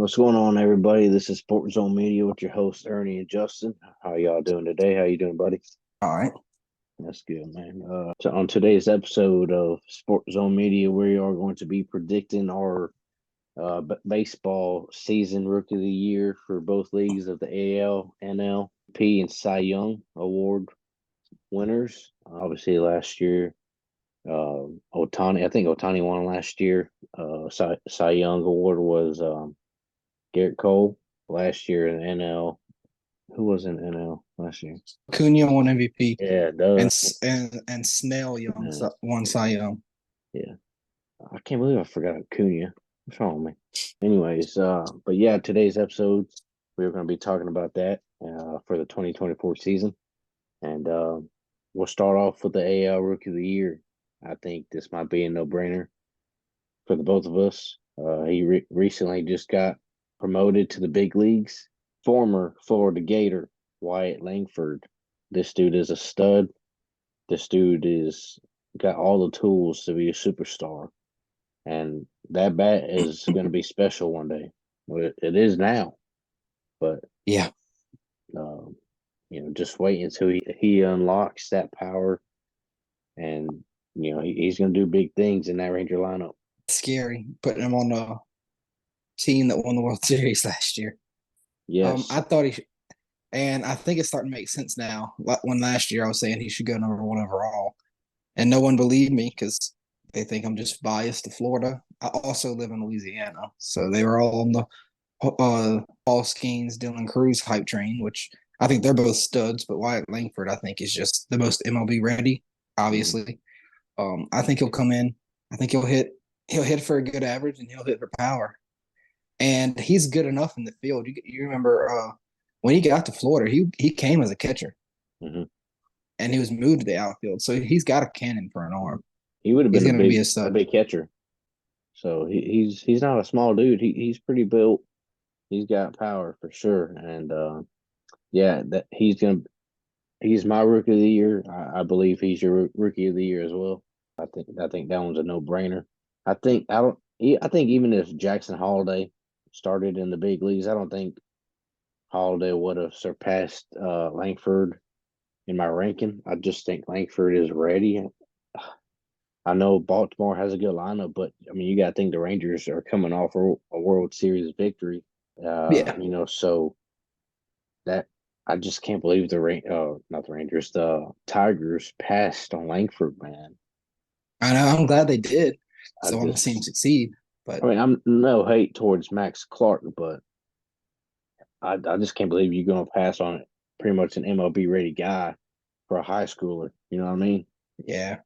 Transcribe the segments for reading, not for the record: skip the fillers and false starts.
What's going on, everybody? This is Sports Zone Media with your hosts Ernie and Justin. How y'all doing today? How you doing, buddy? All right. That's good, man. On today's episode of Sports Zone Media, we are going to be predicting our baseball season Rookie of the Year for both leagues of the AL, NLP, and Cy Young Award winners. Obviously, last year, Otani. I think Otani won last year. Cy Young Award was Garrett Cole last year in NL. Who was in NL last year? Cunha won MVP, Yeah, and duh. and Snell Young Uh, won Cy Young. yeah, I can't believe I forgot Acuna. What's wrong with me? Anyways, but yeah, today's episode we're going to be talking about that for the 2024 season, and we'll start off with the AL Rookie of the Year. I think this might be a no-brainer for the both of us. He recently just got promoted to the big leagues. Former Florida Gator Wyatt Langford. This dude is a stud. This dude is got all the tools to be a superstar, and that bat is going to be special one day. Well, it is now, but Yeah, um, just wait until he unlocks that power, and he's going to do big things in that Ranger lineup. scary putting him on the team that won the World Series last year. Yes. I thought he should, and I think it's starting to make sense now. When last year I was saying he should go number one overall, and no one believed me because they think I'm just biased to Florida. I also live in Louisiana, so they were all on the Paul Skeens, Dylan Cruz hype train, which I think they're both studs. But Wyatt Langford, I think, is just the most MLB ready. Mhm. Obviously, I think he'll come in. I think he'll hit for a good average and he'll hit for power. And he's good enough in the field. You remember when he got to Florida, he came as a catcher Mhm. and he was moved to the outfield. So he's got a cannon for an arm. He would have He's been going to be a a stud. big catcher. So he's not a small dude. He's pretty built. He's got power for sure, and yeah, that he's my rookie of the year. I believe he's your rookie of the year as well. I think that one's a no brainer. I think even if Jackson Holiday started in the big leagues, I don't think Holiday would have surpassed Langford in my ranking. I just think Langford is ready. I know Baltimore has a good lineup, but I mean, you got to think the Rangers are coming off a World Series victory. Yeah, So that I just can't believe not the Rangers, the Tigers passed on Langford, man. I know. I'm glad they did. I So I want to see him just, succeed. But I mean, I'm no hate towards Max Clark, but I just can't believe you're going to pass on pretty much an MLB ready guy for a high schooler. You know what I mean? yeah,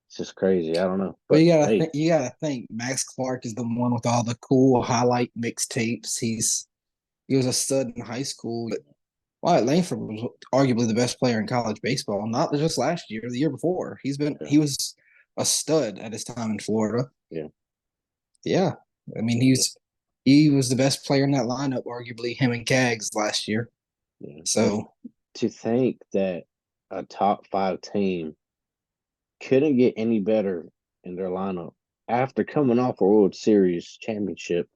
It's just crazy. I don't know, but but hey, you gotta think Max Clark is the one with all the cool highlight mixtapes. He was a stud in high school. But Wyatt Langford was arguably the best player in college baseball, not just last year, the year before. yeah, He was a stud at his time in Florida. yeah, Yeah. I mean he was the best player in that lineup, arguably him and Cags last year. yeah. And So to think that a top five team couldn't get any better in their lineup after coming off a World Series championship.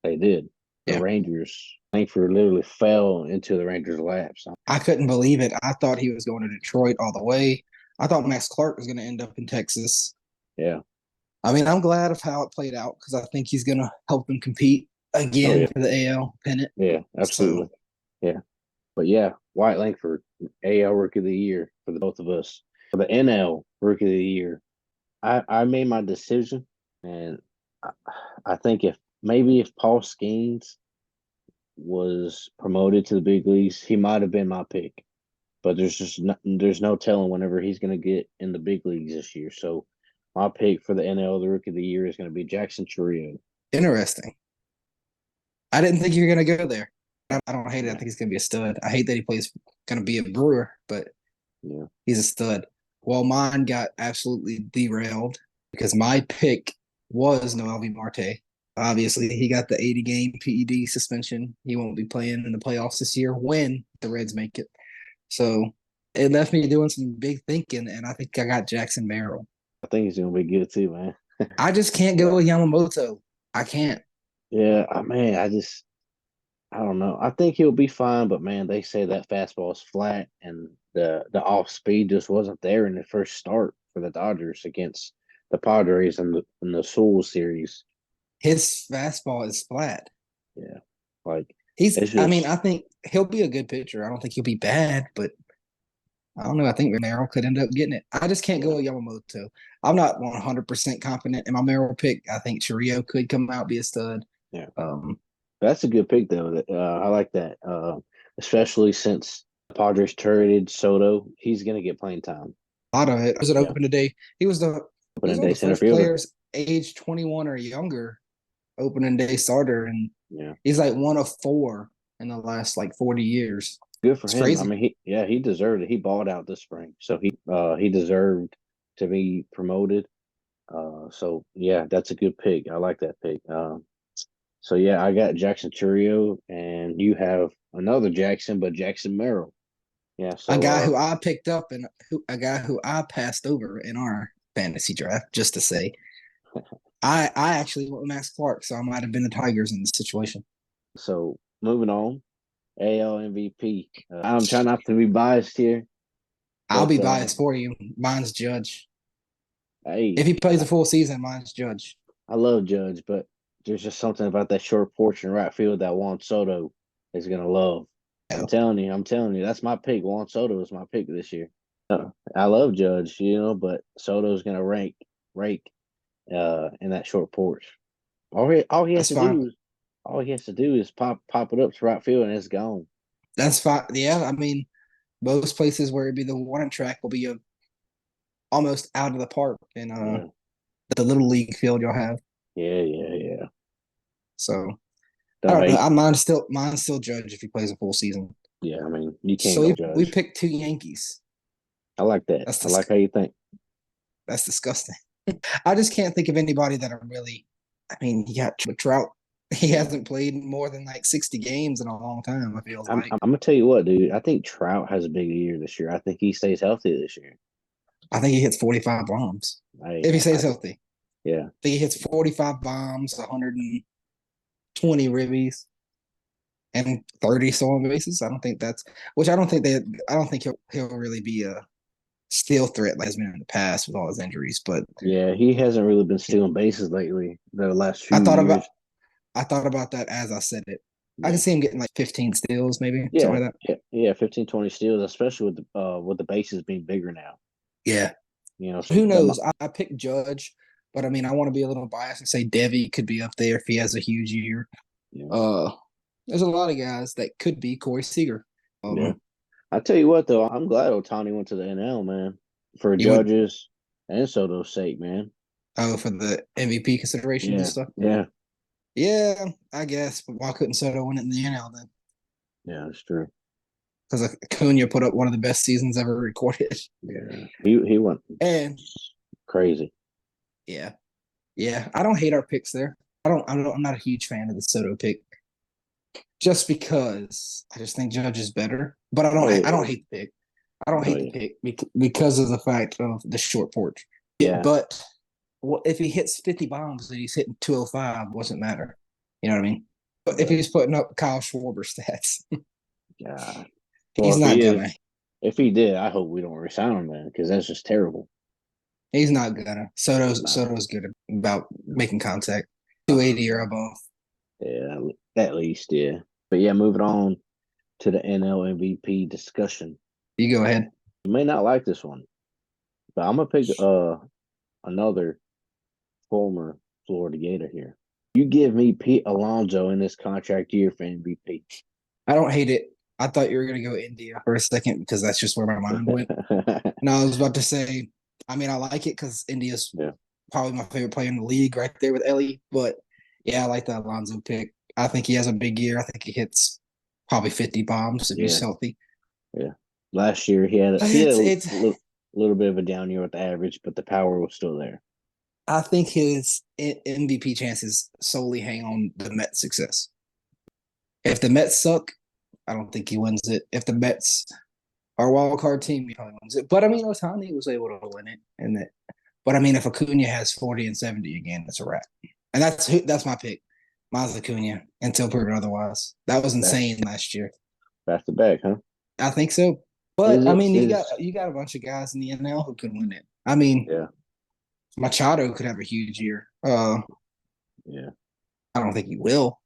They did. The yeah. Rangers, Langford literally fell into the Rangers' laps. I couldn't believe it. I thought he was going to Detroit all the way. I thought Max Clark was going to end up in Texas. Yeah. I mean, I'm glad of how it played out because I think he's going to help them compete Oh again yeah. for the AL pennant. Yeah. So, Absolutely. Yeah. But yeah, White Langford, AL Rookie of the Year for the both of us. For the NL Rookie of the Year, I made my decision, and I, I think if Paul Skeens was promoted to the big leagues, he might have been my pick. But there's no telling whenever he's going to get in the big leagues this year. So my pick for the NL, the Rookie of the Year, is going to be Jackson Chourio. interesting. I didn't think you were going to go there. I don't hate it. I Yeah, think he's going to be a stud. I hate that he plays going to be a Brewer, but yeah, he's a stud. Well, mine got absolutely derailed because my pick was Noelvi Marte. Obviously, he got the 80 game PED suspension. He won't be playing in the playoffs this year when the Reds make it. So it left me doing some big thinking, and I think I got Jackson Merrill. I think he's going to be good too, man. I just can't go with Yamamoto. I can't. Yeah, I don't know. I think he'll be fine, but man, they say that fastball is flat, and the off speed just wasn't there in the first start for the Dodgers against the Padres in the Soul series. His fastball is flat. Yeah, like He's, it's I mean, just I think he'll be a good pitcher. I don't think he'll be bad, but I don't know. I think Merrill could end up getting it. I just can't go yeah, with Yamamoto. I'm not 100% confident in my Merrill pick. I think Chiriot could come out, be a stud. yeah. Um, That's a good pick though. I like that, especially since the Padres traded Soto. He's gonna get playing time. a lot of it was it Yeah, open today. He was the he was opening one day of the center first fielder. players age 21 or younger opening day starter, and Yeah, he's like one of four in the last like 40 years. good for It's him. I crazy. mean, he deserved it. He balled out this spring, so he deserved to be promoted. So yeah, that's a good pick. I like that pick. So yeah, I got Jackson Churio, and you have another Jackson, but Jackson Merrill. Yeah. A So guy who I picked up and a guy who I passed over in our fantasy draft, just to say. I actually went with Max Clark, so I might have been the Tigers in this situation. so moving on, AL MVP. I'm trying not to be biased here, I'll but be biased for you. Mine's Judge. hey, If he plays a full season, mine's Judge. I love Judge, but there's just something about that short porch in right field that Juan Soto is gonna love. Yeah, I'm telling you, that's my pick. Juan Soto is my pick this year. I love Judge, but Soto's gonna rake in that short porch. All he has that's to fine. do is pop it up to right field and it's gone. That's fine. Yeah, I mean, most places where it'd be the warning track will be almost out of the park in Yeah, the little league field you'll have. yeah. So I Don't don't know. hate. Mine's still Judge if he plays a full season. Yeah, I mean you can't So go we Judge. picked two Yankees. I like that. That's I like dis- how you think. that's disgusting. I just can't think of anybody that are really. I mean, you got Trout. He Yeah, hasn't played more than like 60 games in a long time. It feels like. I'm gonna tell you what, dude. I think Trout has a big year this year. I think he stays healthy this year. I think he hits 45 bombs I, if he I stays healthy. I yeah. think he hits 45 bombs, 120 ribbies, and 30 stolen bases. I don't think that's which I don't think that I don't think he'll really be a steal threat like has been in the past with all his injuries. But Yeah, he hasn't really been stealing bases lately, the last I few thought about years. I thought about that as I said it. I can Yeah. see him getting like 15 steals, maybe Yeah, something like that. yeah, 15, 20 steals, especially with the bases being bigger now. Yeah. So Who that knows? I picked Judge, but I mean, I want to be a little biased and say Devi could be up there if he has a huge year. yeah, Uh, there's a lot of guys that could be Corey Seager. yeah. Um, I tell you what though, I'm glad Otani went to the NL, man, for you would Judges and Soto's sake, man. for the MVP considerations and Yeah, stuff. yeah, Yeah, I guess. But why couldn't Soto win it in the NL then? yeah, that's true. Because Acuna put up one of the best seasons ever recorded. Yeah, he went And crazy. yeah, yeah, I don't hate our picks there. I'm not a huge fan of the Soto pick just because I just think Judge is better. But Oh I yeah, don't hate the pick. I don't oh hate the yeah, pick because of the fact of the short porch. yeah, But if he hits 50 bombs and he's hitting 205, doesn't matter. You know what I mean? But if right. he's putting up Kyle Schwarber stats, Yeah. Well, he's not gonna. if he did, I hope we don't resign him then, because that's just terrible. He's not gonna. No, Soto's good about making contact. uh, 280 or above. yeah, at least, yeah. But yeah, moving on to the NL MVP discussion. You go ahead. You may not like this one, but I'm gonna pick another former Florida Gator here. You give me Pete Alonso in this contract year for MVP. I don't hate it. I thought you were gonna go India for a second because that's just where my mind went. And I was about to say, I mean, I like it because India's Yeah, probably my favorite player in the league, right there with Ellie. But yeah, I like that Alonso pick. I think he has a big year. I think he hits probably 50 bombs if he's yeah, healthy. yeah. Last year he had It's a it's. little bit of a down year with the average, but the power was still there. I think his MVP chances solely hang on the Mets' success. If the Mets suck, I don't think he wins it. If the Mets are a wild card team, he probably wins it. But I mean, Otani was able to win it, and that. But I mean, if Acuna has 40 and 70 again, it's a wrap. And that's my pick. Mine's Acuna until proven otherwise. That was Back insane last year. back to back, huh? I think so. But Is I it? mean, Is you got a bunch of guys in the NL who can win it. I mean, Yeah, Machado could have a huge year. yeah, I don't think he will.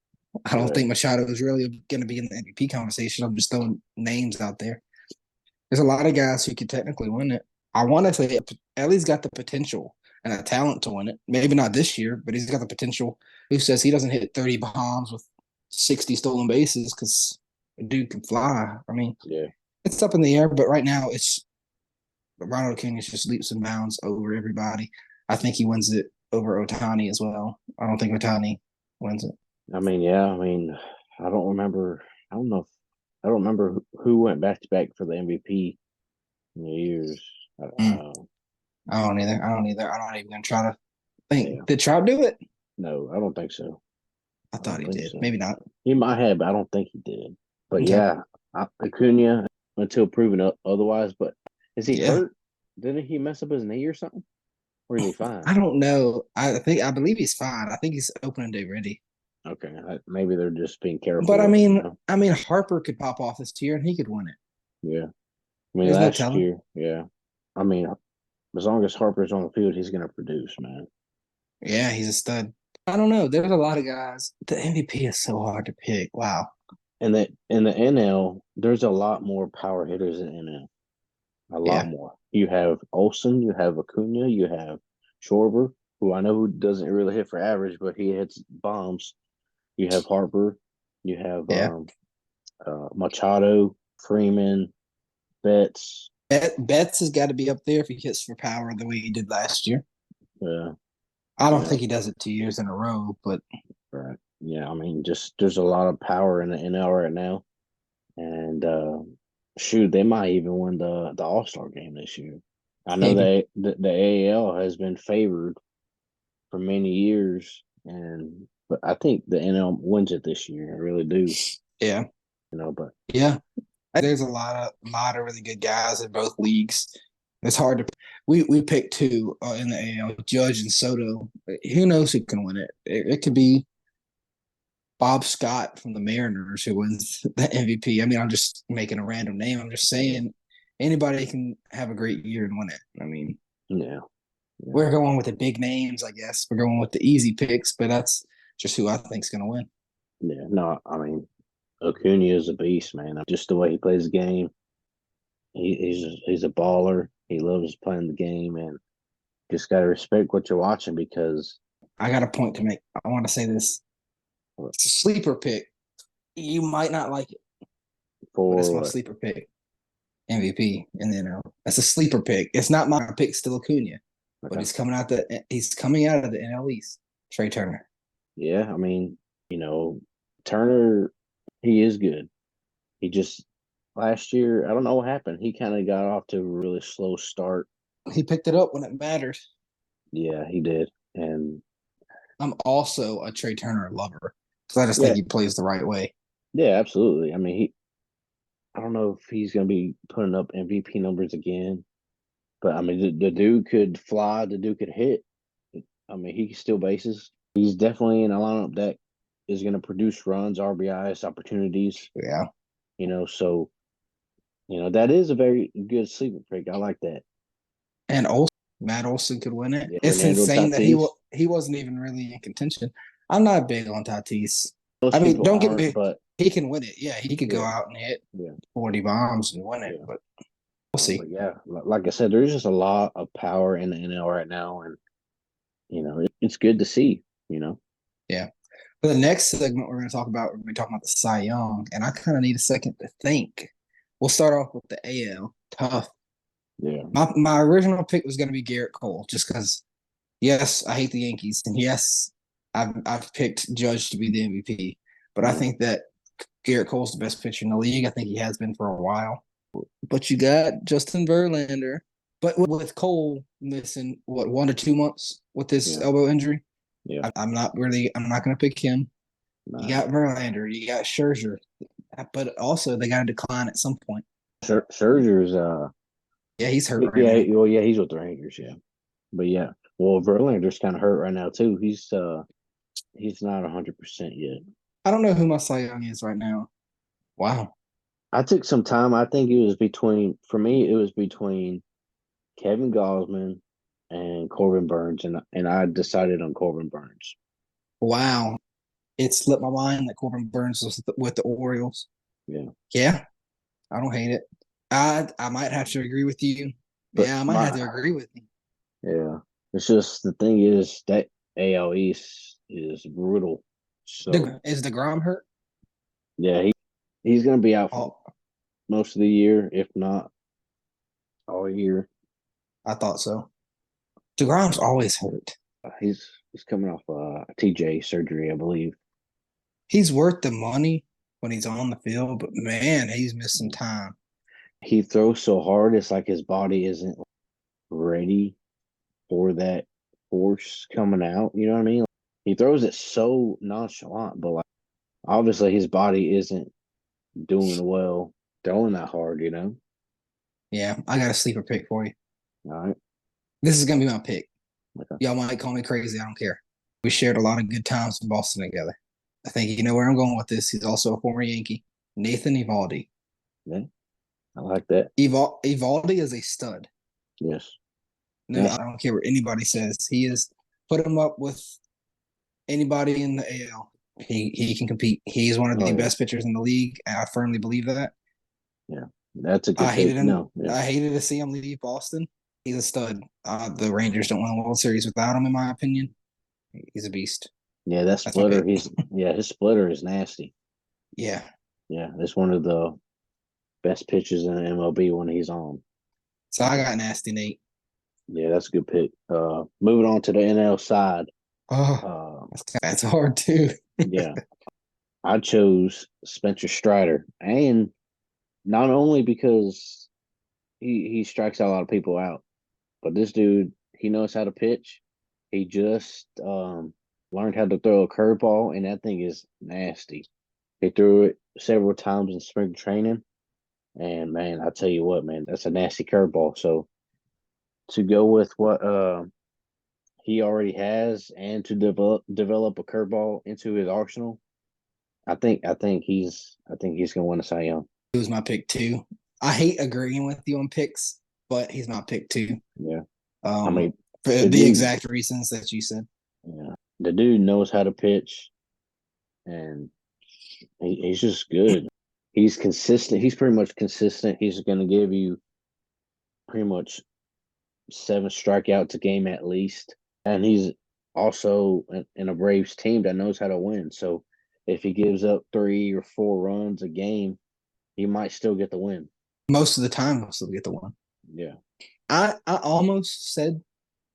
I don't right. think Machado is really going to be in the MVP conversation. I'm just throwing names out there. There's a lot of guys who could technically win it. I want to say Ellie's got the potential and the talent to win it. Maybe not this year, but he's got the potential. Who says he doesn't hit 30 bombs with 60 stolen bases because a dude can fly? I mean, Yeah, it's up in the air, but right now it's Ronald King is just leaps and bounds over everybody. I think he wins it over Otani as well. I don't think Otani wins it. I mean, yeah, I mean, I don't remember. I don't know. I don't remember who went back to back for the MVP in the years. Mm, I don't either. I don't either. I'm not even gonna try to Yeah, think. Did Trout do it? no, I don't think so. I I thought don't he think did. so. Maybe not. He might have, but I don't think he did. But Okay. yeah, Acuna until proven otherwise. But is he Yeah. hurt? Didn't he mess up his knee or something? Or is he fine? I don't know. I believe he's fine. I think he's opening day ready. Okay, maybe they're just being careful But with him. I mean Harper could pop off this year and he could win it. Yeah. I mean, There's no last telling. year, yeah. I mean, as long as Harper's on the field, he's going to produce, man. Yeah, he's a stud. I don't know. There's a lot of guys. The MVP is so hard to pick. Wow. And in the NL, there's a lot more power hitters in NL. A lot Yeah. more. You have Olson, you have Acuna, you have Schwarber, who I know who doesn't really hit for average, but he hits bombs. You have Harper, you have Yeah. Machado, Freeman, Betts. Betts has got to be up there if he hits for power the way he did last year. Uh, I you don't think know, he does it 2 years in a row, but right? Yeah, I mean, just there's a lot of power in the NL right now, and shoot, they might even win the All Star game this year. I know maybe. the AL has been favored for many years, but I think the NL wins it this year. I really do, Yeah. but Yeah. There's a lot of really good guys in both leagues. It's hard to we picked two in the AL, Judge and Soto. Who knows who can win it? It could be Bob Scott from the Mariners who wins the MVP. I mean, I'm just making a random name. I'm just yeah, saying anybody can have a great year and win it. I mean, yeah, yeah, we're going with the big names, I guess. We're going with the easy picks, but that's just who I think's going to win. yeah. No, I mean, Acuna is a beast, man. Just the way he plays the game, he's a baller. He loves playing the game, and just gotta respect what you're watching because I got a point to make. I want to say this. It's a sleeper pick. You might not like it, but it's my for sleeper pick. MVP, and then that's a sleeper pick. It's not my pick, still Acuna, but okay, he's coming out of the NL East. Trey Turner. yeah. I mean, Turner, he is good. He just last year, I don't know what happened. He kind of got off to a really slow start. He picked it up when it mattered. Yeah, he did, and I'm also a Trey Turner lover because I just think yeah, he plays the right way. yeah, absolutely. I mean, I don't know if he's going to be putting up MVP numbers again, but I mean, the dude could fly, the dude could hit. I mean, he can steal bases. He's definitely in a lineup that is going to produce runs, RBIs, opportunities. Yeah, So that is a very good sleeper pick. I like that. and Olson, Matt Olson could win it. Yeah, It's Fernando insane that Tatis. he wasn't even really in contention. I'm not big on Tatis. I Most mean, people don't get aren't, me. but He can win it. Yeah, he could go yeah, out and hit yeah, 40 bombs and win it, yeah. but we'll see. But yeah, like I said, there's just a lot of power in the NL right now, and it's good to see. Yeah. For the next segment, we're going to talk about we're going to be talking about the Cy Young, and I kind of need a second to think. We'll start off with the AL. Tough. Yeah, My original pick was going to be Garrett Cole, just because. Yes, I hate the Yankees, and yes, I've picked Judge to be the MVP, but I yeah, think that Garrett Cole's the best pitcher in the league. I think he has been for a while. But you got Justin Verlander. But with Cole missing what 1 to 2 months with this yeah, elbow injury, yeah. I'm not going to pick him. You Nah. got Verlander, you got Scherzer, but also they got to decline at some point. Scherzer's Yeah, he's hurt right yeah, now. well, yeah, he's with the Rangers, yeah. But yeah, well, Verlander's kind of hurt right now too. He's he's not 100% yet. I don't know who my Cy Young is right now. Wow. I took some time. I think it was between for me. It was between Kevin Gausman and Corbin Burns, and I decided on Corbin Burns. Wow. It slipped my mind that Corbin Burns was with the Orioles. Yeah, Yeah, I don't hate it. I might have to agree with you. but Yeah, I might have my to agree with you. yeah, it's just the thing is that AL East is brutal. So Is DeGrom hurt? yeah, he's gonna be out for Oh, most of the year, if not all year. I thought so. DeGrom's always hurt. He's coming off TJ surgery, I believe. He's worth the money when he's on the field, but man, he's missed some time. He throws so hard, it's like his body isn't ready for that force coming out. You know what I mean? He throws it so nonchalant, but like obviously his body isn't doing well throwing that hard. You know? Yeah, I got a sleeper pick for you. All right. This is gonna be my pick. Okay. Y'all might call me crazy. I don't care. We shared a lot of good times in Boston together. I think you know where I'm going with this. He's also a former Yankee, Nathan Eovaldi. Yeah, I like that. Eovaldi is a stud. Yes. No, Yes. I don't care what anybody says. He is put him up with anybody in the AL. He can compete. He is one of Oh the yeah. best pitchers in the league. And I firmly believe that. Yeah. That's a good pick. No. Yeah. I hated to see him leave Boston. He's a stud. The Rangers don't win a World Series without him, in my opinion. He's a beast. Yeah. That That's my splitter. pick. His splitter is nasty. Yeah. Yeah. It's one of the best pitches in the MLB when he's on. So I got nasty Nate. Yeah, that's a good pick. Moving on to the NL side. Oh, Uh, that's hard too. yeah, I chose Spencer Strider, and not only because he strikes a lot of people out, but this dude he knows how to pitch. He just learned how to throw a curveball, and that thing is nasty. He threw it several times in spring training, and man, I tell you what, man, that's a nasty curveball. So to go with what he already has, and to develop a curveball into his arsenal, I think he's gonna win a Cy Young. He was my pick too. I hate agreeing with you on picks, but he's my pick too. Yeah, I Um, mean for the the dude, exact reasons that you said. yeah, the dude knows how to pitch, and he's just good. He's consistent. He's pretty much consistent. He's gonna give you pretty much 7 strikeouts a game at least, and he's also in a Braves team that knows how to win. So if he gives up 3 or 4 runs a game, he might still get the win. Most of the time, he'll still get the one. Yeah. I almost said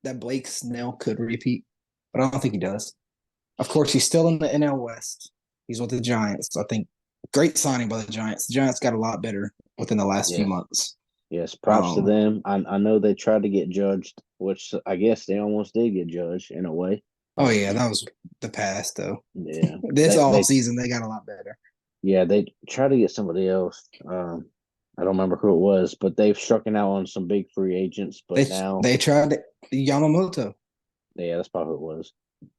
that Blake Snell could repeat, but I don't think he does. Of course, he's still in the NL West. He's with the Giants. So I think great signing by the Giants. The Giants got a lot better within the last few Yes. months. Yes. Props to them. I know they tried to get judged, which I guess they almost did get judged in a way. Oh yeah, that was the past though. Yeah. This all season they got a lot better. Yeah, they tried to get somebody else. I don't remember who it was, but they've struck out on some big free agents. But now, they tried Yamamoto. yeah, that's probably who it was.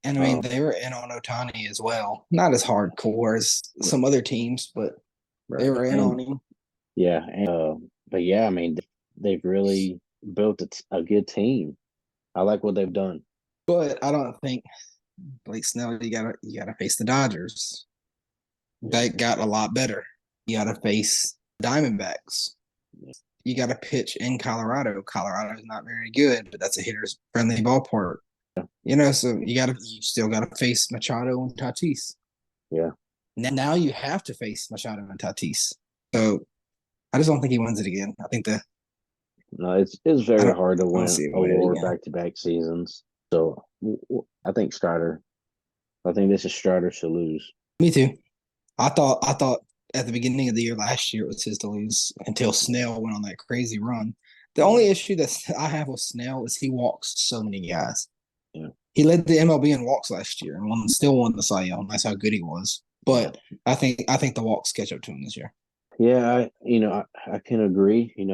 And I mean, they were in on Otani as well. Not as hardcore as some other teams, but they were in on him. Yeah, but yeah, I mean, they've really built a good team. I like what they've done. But I don't think Blake Snell. You gotta face the Dodgers. They got a lot better. You gotta face Diamondbacks. You gotta pitch in Colorado. Colorado is not very good, but that's a hitter's friendly ballpark. So you still gotta face Machado and Tatis. Yeah. Now you have to face Machado and Tatis. So I just don't think he wins it again. I think No, it's very hard to win award again. back-to-back seasons. So I think Strider. I think this is Strider to lose. Me too. I thought at the beginning of the year last year it was his to lose until Snell went on that crazy run. The only issue that I have with Snell is he walks so many guys. Yeah. He led the MLB in walks last year and still won the Cy Young. That's how good he was. But I think the walks catch up to him this year. Yeah, I can agree. Being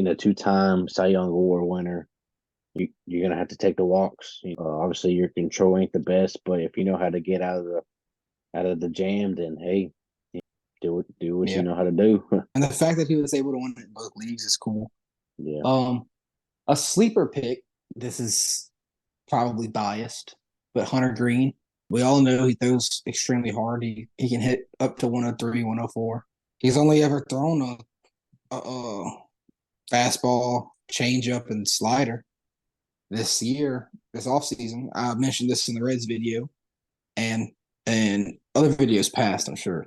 a 2-time Cy Young Award winner, You're gonna have to take the walks. Obviously, your control ain't the best, but if you know how to get out of the jam, then hey, do what you Yeah. know how to do. And the fact that he was able to win in both leagues is cool. Yeah, A sleeper pick. This is probably biased, but Hunter Green. We all know he throws extremely hard. He can hit up to 103, 104. He's only ever thrown a fastball, changeup, and slider this year, this offseason. I mentioned this in the Reds video and other videos past, I'm sure.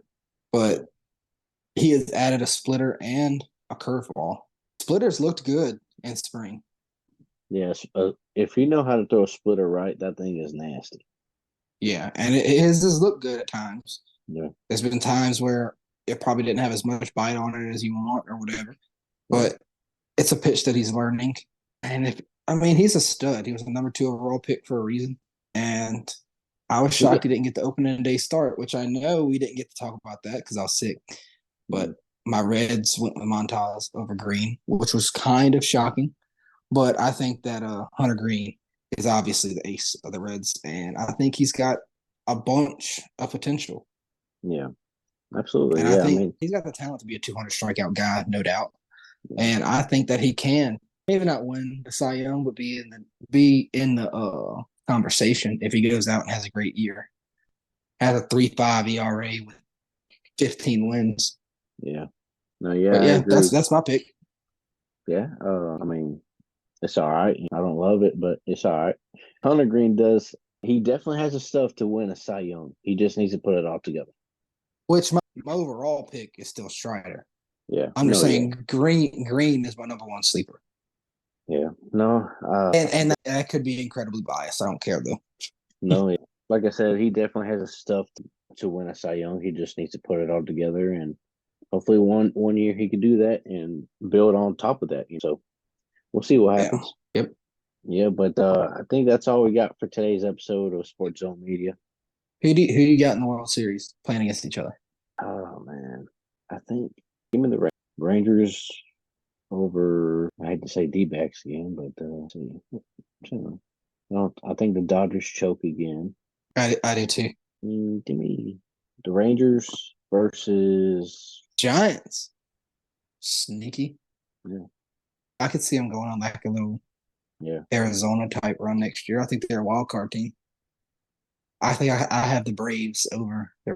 But he has added a splitter and a curveball. Splitters looked good in spring. yes. If you know how to throw a splitter right, that thing is nasty. Yeah, and it has just looked good at times. Yeah, There's been times where it probably didn't have as much bite on it as you want or whatever, right. but it's a pitch that he's learning. And he's a stud. He was the number 2 overall pick for a reason. And I was He got, shocked he didn't get the opening day start, which I know we didn't get to talk about that because I was sick. But my Reds went with Montas over Green, which was kind of shocking. But I think that Hunter Green is obviously the ace of the Reds, and I think he's got a bunch of potential. yeah, absolutely. And I Yeah, I think mean, he's got the talent to be a 200 strikeout guy, no doubt. yeah, And I think that he can maybe not win the Cy Young, but be in the conversation if he goes out and has a great year. Has a 3.5 ERA with 15 wins. yeah. No, yeah, But I yeah, agree. that's my pick. Yeah, I mean, it's all right. I don't love it, but it's all right. Hunter Green does. He definitely has the stuff to win a Cy Young. He just needs to put it all together. Which my overall pick is still Strider. Yeah. I'm just No. Yeah. saying Green is my number 1 sleeper. Yeah. No. And that could be incredibly biased. I don't care though. No. Yeah. Like I said, he definitely has the stuff to win a Cy Young. He just needs to put it all together, and hopefully, one year he can do that and build on top of that. So we'll see what Yeah. happens. Yep. Yeah, but I think that's all we got for today's episode of Sports Zone Media. Who you got in the World Series playing against each other? Oh man, I think give me the Rangers over. I hate to say D-backs again, but let's see. No, I think the Dodgers choke again. I do too. Give me the Rangers versus. Giants. Sneaky. Yeah, I could see them going on like a little yeah, Arizona type run next year. I think they're a wild card team. I think I have the Braves over the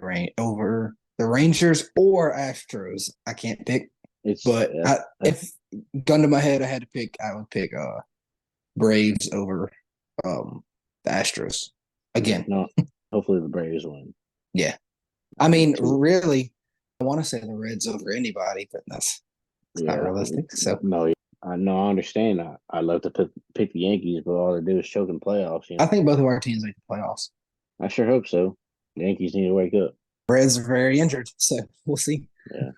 Rangers or Astros. I can't pick, it's but if gun to my head, I had to pick. I would pick Braves over the Astros again. no. Hopefully the Braves win. Yeah, I mean, really, I want to say the Reds over anybody, but that's not realistic. So no, I know, I understand. I love to pick the Yankees, but all they do is choke in playoffs. I think both of our teams make the playoffs. I sure hope so. The Yankees need to wake up. Reds are very injured, so we'll see. Yeah,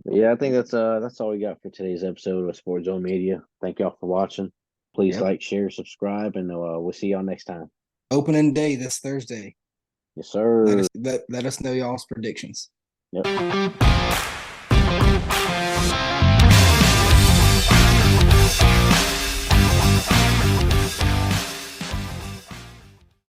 yeah. I think that's all we got for today's episode of Sports Zone Media. Thank y'all for watching. Please Yep. like, share, subscribe, and we'll see y'all next time. Opening day this Thursday. Yes, sir. Let us know y'all's predictions. Yep.